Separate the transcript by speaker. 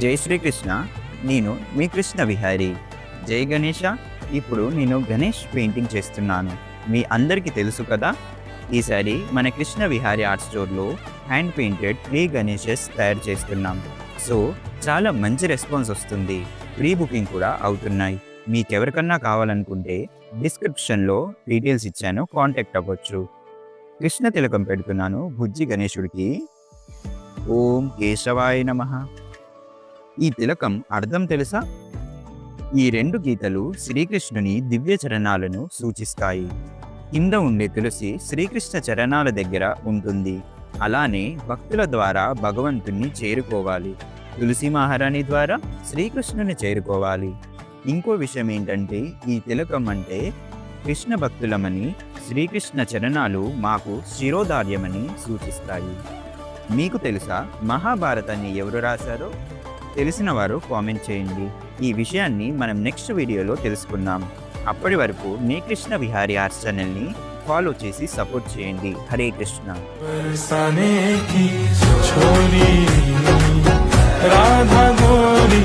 Speaker 1: జై శ్రీకృష్ణ. నేను మీ కృష్ణ విహారీ. జై గణేష. ఇప్పుడు నేను గణేష్ పెయింటింగ్ చేస్తున్నాను. మీ అందరికీ తెలుసు కదా, ఈసారి మన కృష్ణ విహారీ ఆర్ట్ స్టోర్లో హ్యాండ్ పెయింటెడ్ ప్రీ గణేషెస్ తయారు చేస్తున్నాం. సో చాలా మంచి రెస్పాన్స్ వస్తుంది. ప్రీ బుకింగ్ కూడా అవుతున్నాయి. మీకెవరికన్నా కావాలనుకుంటే డిస్క్రిప్షన్లో డీటెయిల్స్ ఇచ్చాను, కాంటాక్ట్ అవ్వచ్చు. కృష్ణ తిలకం పెడుతున్నాను బుజ్జి గణేశుడికి. ఓం కేశవాయ నమః. ఈ తిలకం అర్థం తెలుసా? ఈ 2 గీతలు శ్రీకృష్ణుని దివ్య చరణాలను సూచిస్తాయి. కింద ఉండే తులసి శ్రీకృష్ణ చరణాల దగ్గర ఉంటుంది. అలానే భక్తుల ద్వారా భగవంతుణ్ణి చేరుకోవాలి. తులసి మహారాణి ద్వారా శ్రీకృష్ణుని చేరుకోవాలి. ఇంకో విషయం ఏంటంటే, ఈ తిలకం అంటే కృష్ణ భక్తులమని, శ్రీకృష్ణ చరణాలు మాకు శిరోధార్యమని సూచిస్తాయి. మీకు తెలుసా మహాభారతాన్ని ఎవరు రాశారో? తెలిసిన వారు కామెంట్ చేయండి. ఈ విషయాన్ని మనం నెక్స్ట్ వీడియోలో తెలుసుకుందాం. అప్పటి వరకు మీ కృష్ణ విహారీ ఆర్ట్స్ ఛానల్ని ఫాలో చేసి సపోర్ట్ చేయండి. హరే కృష్ణ.
Speaker 2: రాధా గోరీ